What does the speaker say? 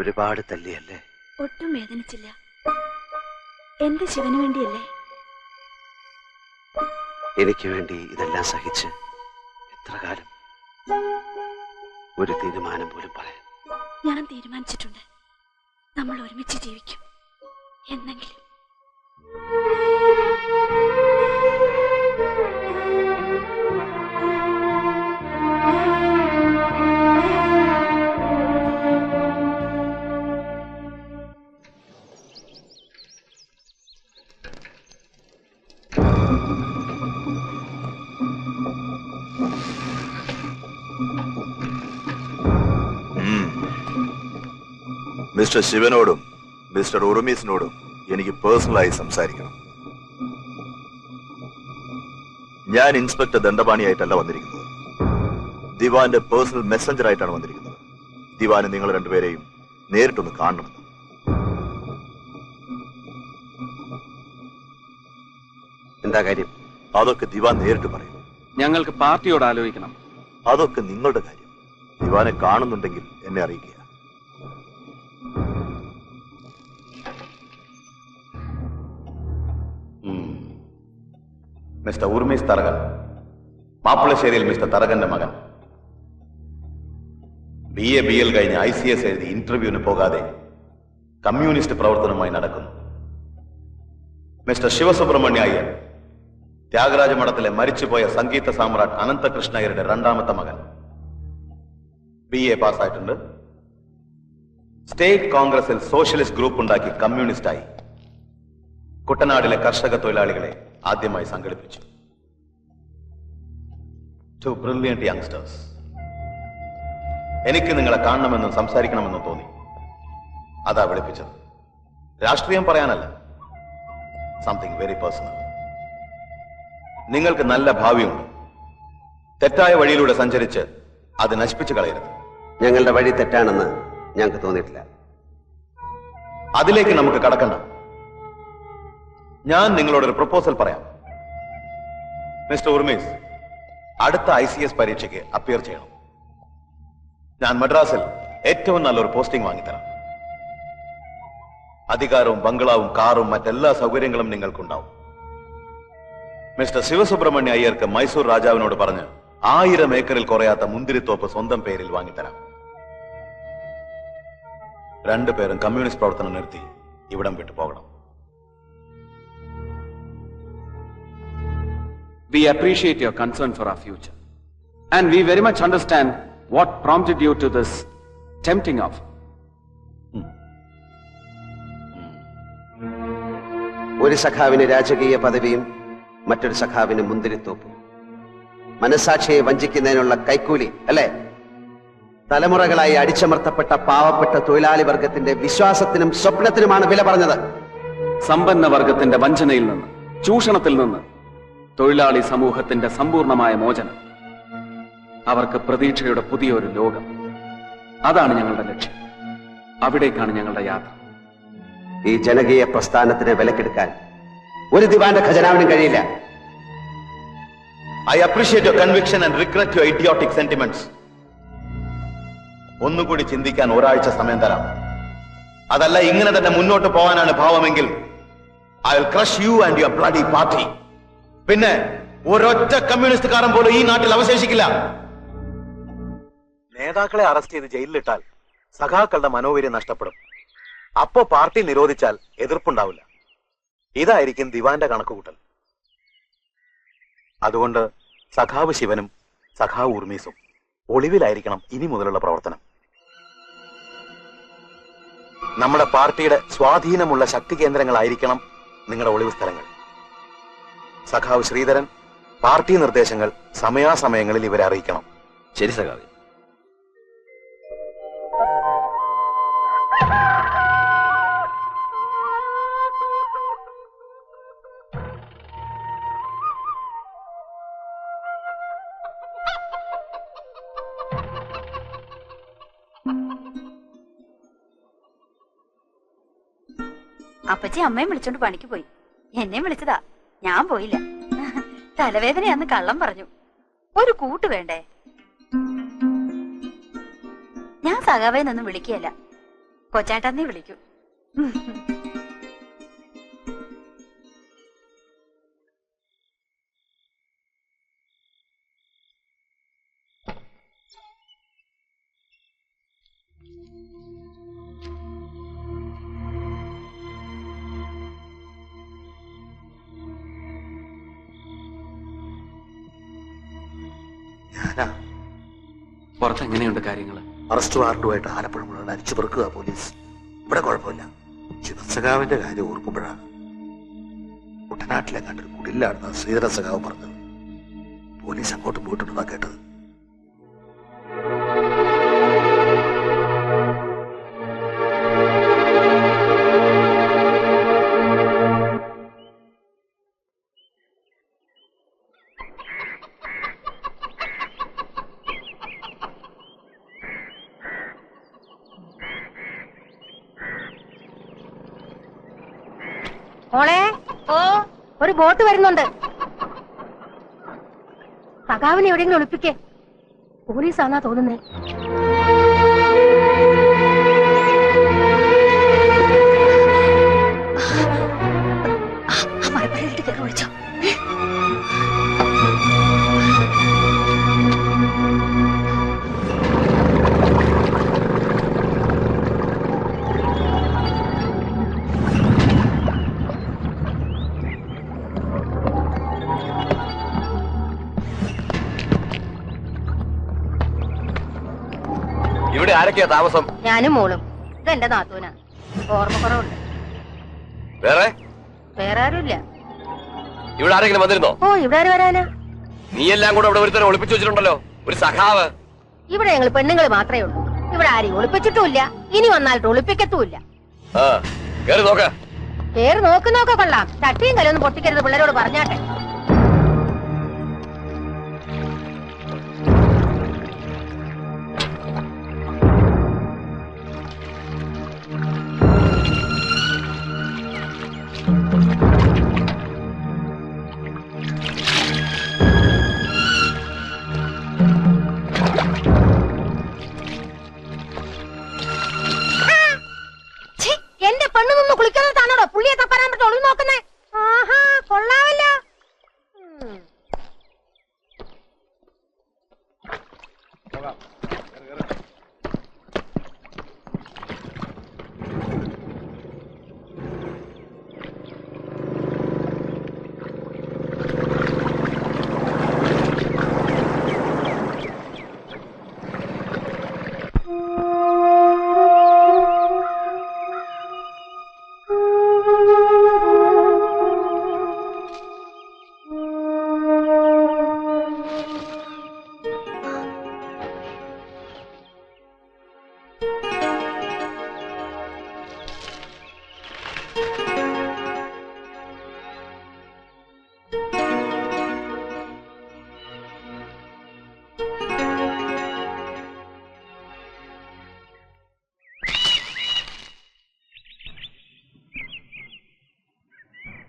ഒരുപാട് തല്ലിയല്ലേ? ഒട്ടും വേദനിച്ചില്ല. എന്റെ ശിവന് വേണ്ടിയല്ലേ? എനിക്ക് വേണ്ടി ഇതെല്ലാം സഹിച്ച് എത്ര കാലം? ഒരു തീരുമാനം പോലും പറയാൻ. ഞാൻ തീരുമാനിച്ചിട്ടുണ്ട്. നമ്മൾ ഒരുമിച്ച് ജീവിക്കും എന്നെങ്കിലും. മിസ്റ്റർ ശിവനോടും മിസ്റ്റർ ഉറുമീസിനോടും എനിക്ക് പേഴ്സണലായി സംസാരിക്കണം. ഞാൻ ഇൻസ്പെക്ടർ ദണ്ഡപാണിയായിട്ടല്ല വന്നിരിക്കുന്നത്. ദിവാന്റെ പേഴ്സണൽ മെസ്സഞ്ചർ ആയിട്ടാണ് വന്നിരിക്കുന്നത്. ദിവാന് നിങ്ങൾ രണ്ടുപേരെയും നേരിട്ടൊന്ന് കാണണമെന്ന്. എന്താ കാര്യം? അതൊക്കെ ദിവാൻ നേരിട്ട് പറയും. ഞങ്ങൾക്ക് പാർട്ടിയോട് ആലോചിക്കണം. അതൊക്കെ നിങ്ങളുടെ കാര്യം. ദിവാനെ കാണുന്നുണ്ടെങ്കിൽ എന്നെ അറിയിക്കുക. മിസ്റ്റർ ഉർമീസ് തറകൻ, മാപ്പിളശ്ശേരിയിൽ മിസ്റ്റർ തറകന്റെ മകൻ. BA BL കഴിഞ്ഞ് ICS എഴുതി ഇന്റർവ്യൂവിന് പോകാതെ കമ്മ്യൂണിസ്റ്റ് പ്രവർത്തനവുമായി നടക്കുന്നു. മിസ്റ്റർ ശിവസുബ്രഹ്മണ്യ അയ്യർ, ത്യാഗരാജ മഠത്തിലെ മരിച്ചുപോയ സംഗീത സാമ്രാട്ട് അനന്തകൃഷ്ണ അയ്യരുടെ രണ്ടാമത്തെ മകൻ. BA പാസ്സായിട്ടുണ്ട്. സ്റ്റേറ്റ് കോൺഗ്രസിൽ സോഷ്യലിസ്റ്റ് ഗ്രൂപ്പ് ഉണ്ടാക്കി കമ്മ്യൂണിസ്റ്റായി. കുട്ടനാടിലെ കർഷക തൊഴിലാളികളെ ആദ്യമായി സംഘടിപ്പിച്ചു. 2 ബ്രില്യന്റ് യങ്സ്റ്റേഴ്സ്. എനിക്ക് നിങ്ങളെ കാണണമെന്നും സംസാരിക്കണമെന്നും തോന്നി. അതാ വിളിപ്പിച്ചത്. രാഷ്ട്രീയം പറയാനല്ല, സംതിങ് വെരി പേഴ്സണൽ. നിങ്ങൾക്ക് നല്ല ഭാവിയുണ്ട്. തെറ്റായ വഴിയിലൂടെ സഞ്ചരിച്ച് അത് നശിപ്പിച്ചു കളയരുത്. ഞങ്ങളുടെ വഴി തെറ്റാണെന്ന് ഞങ്ങൾക്ക് തോന്നിയിട്ടില്ല. അതിലേക്ക് നമുക്ക് കടക്കണ്ട. ഞാൻ നിങ്ങളോടൊരു പ്രപ്പോസൽ പറയാം. മിസ്റ്റർ ഉർമീസ്, അടുത്ത ICS പരീക്ഷയ്ക്ക് അപ്പിയർ ചെയ്യണം. ഞാൻ മദ്രാസിൽ ഏറ്റവും നല്ലൊരു പോസ്റ്റിംഗ് വാങ്ങിത്തരാം. അധികാരവും ബംഗ്ലാവും കാറും മറ്റെല്ലാ സൗകര്യങ്ങളും നിങ്ങൾക്കുണ്ടാവും. മിസ്റ്റർ ശിവസുബ്രഹ്മണ്യ അയ്യർക്ക് മൈസൂർ രാജാവിനോട് പറഞ്ഞ് 1000 ഏക്കറിൽ കുറയാത്ത മുന്തിരിത്തോപ്പ് സ്വന്തം പേരിൽ വാങ്ങിത്തരാം. രണ്ടുപേരും കമ്മ്യൂണിസ്റ്റ് പ്രവർത്തനം നിർത്തി ഇവിടം വിട്ടു പോകണം. We appreciate your concern for our future. And we very much understand what prompted you to this tempting offer. ഒരു സഖാവിന് രാജകീയ പദവിയും മറ്റൊരു സഖാവിന് മുന്തിരിത്തോപ്പും. മനസാക്ഷിയെ വഞ്ചിക്കുന്നതിനുള്ള കൈക്കൂലി അല്ലേ? തലമുറകളായി അടിച്ചമർത്തപ്പെട്ട പാവപ്പെട്ട തൊഴിലാളി വർഗത്തിന്റെ വിശ്വാസത്തിനും സ്വപ്നത്തിനുമാണ് വില പറഞ്ഞത്. സമ്പന്ന വർഗത്തിന്റെ വഞ്ചനയിൽ നിന്ന്, ചൂഷണത്തിൽ നിന്ന് തൊഴിലാളി സമൂഹത്തിന്റെ സമ്പൂർണമായ മോചനം. അവർക്ക് പ്രതീക്ഷയുടെ പുതിയൊരു ലോകം. അതാണ് ഞങ്ങളുടെ ലക്ഷ്യം. അവിടേക്കാണ് ഞങ്ങളുടെ യാത്ര. ഈ ജനകീയ പ്രസ്ഥാനത്തിന് വിലക്കെടുക്കാൻ ഒരു ദിവാന്റെ ഖജനാവിനും കഴിയില്ല. I appreciate your conviction and regret your idiotic sentiments. ഒന്നുകൂടി ചിന്തിക്കാൻ ഒരാഴ്ച സമയം തരാം. അതല്ല ഇങ്ങനെ തന്നെ മുന്നോട്ട് പോകാനാണ് ഭാവമെങ്കിൽ I will crush you and your bloody party. പിന്നെ ഒരൊറ്റ കമ്മ്യൂണിസ്റ്റുകാരൻ പോലും ഈ നാട്ടിൽ അവശേഷിക്കില്ല. നേതാക്കളെ അറസ്റ്റ് ചെയ്ത് ജയിലിലിട്ടാൽ സഖാക്കളുടെ മനോവീര്യം നഷ്ടപ്പെടും. അപ്പോ പാർട്ടി നിരോധിച്ചാൽ എതിർപ്പുണ്ടാവില്ല. ഇതായിരിക്കും ദിവാന്റെ കണക്കുകൂട്ടൽ. അതുകൊണ്ട് സഖാവ് ശിവനും സഖാവ് ഉർമീസും ഒളിവിലായിരിക്കണം ഇനി മുതലുള്ള പ്രവർത്തനം. നമ്മുടെ പാർട്ടിയുടെ സ്വാധീനമുള്ള ശക്തി കേന്ദ്രങ്ങളായിരിക്കണം നിങ്ങളുടെ ഒളിവ് സ്ഥലങ്ങൾ. സഖാവ് ശ്രീധരൻ പാർട്ടി നിർദ്ദേശങ്ങൾ സമയാസമയങ്ങളിൽ ഇവരെ അറിയിക്കണം. ശരി സഖാവി. അപ്പച്ചി അമ്മയും വിളിച്ചോണ്ട് പണിക്ക് പോയി. എന്നെയും വിളിച്ചതാ, ഞാൻ പോയില്ല. തലവേദനയാന്ന് കള്ളം പറഞ്ഞു. ഒരു കൂട്ട് വേണ്ടേ? ഞാൻ സഖാവെ നിന്നും വിളിക്കുകയല്ല. കൊച്ചാട്ടാന്നേ വിളിക്കൂ. ഞാനാ പുറത്ത് എങ്ങനെയുണ്ട് കാര്യങ്ങൾ? അറസ്റ്റ് വാറണ്ടുമായിട്ട് ആലപ്പുഴ മുഴുവൻ അരിച്ചു പെറുക്കുക പോലീസ്. ഇവിടെ കുഴപ്പമില്ല. ശിവസഖാവിന്റെ കാര്യം ഓർക്കുമ്പോഴാണ് കുട്ടനാട്ടിലെ കണ്ടൊരു കുടിലാണെന്ന് ശ്രീധര സഖാവ് പറഞ്ഞത്. പോലീസ് അങ്ങോട്ട് പോയിട്ടുണ്ടെന്നാ കേട്ടത്. മോളെ, ഓ ഒരു ബോട്ട് വരുന്നുണ്ട്. സഖാവിനെ എവിടെയെങ്കിലും ഒളിപ്പിക്കേ. പോലീസാന്നാ തോന്നുന്നേ. മരപ്പരയിട്ട് കയറി വിളിച്ചോ. ഇവിടെ ആരൊക്കെയാ താമസം? ഞാനും മോളും. ഇതെന്റെ നാത്തൂനാ. ഓർമ്മക്കുറവുണ്ട്. വേറെ വേറെ ആരുമില്ല. ഇവിടെ ആരെങ്കിലും വന്നിരുന്നോ? ഓ, ഇവിടെ ആര് വരാനാ? നീ എല്ലാം കൂടെ ഇവിടെ ഒരുത്തരം ഒളിപ്പിച്ചു വെച്ചിട്ടുണ്ടല്ലോ, ഒരു സഖാവ്. ഇവിടെ ഞങ്ങൾ പെണ്ണുങ്ങൾ മാത്രമേ ഉള്ളൂ. ഇവിടെ ആരെയും ഒളിപ്പിച്ചിട്ടുമില്ല. ഇനി വന്നാലിട്ട് ഒളിപ്പിക്കത്തുമില്ല. ആ, കേറി നോക്ക. പേര് നോക്കുന്നൊക്കെ കൊള്ളാം. തട്ടിയും കലൊന്നും പൊട്ടിക്കരുത് പിള്ളേരോട് പറഞ്ഞാട്ടെ. എന്റെ പെണ്ണു നിന്ന് കുളിക്കുന്നതാണോ പുള്ളിയെ തപ്പാൻ പറ്റും ഒളിവ് നോക്കുന്നേ? ആഹാ, കൊള്ളാവല്ലോ.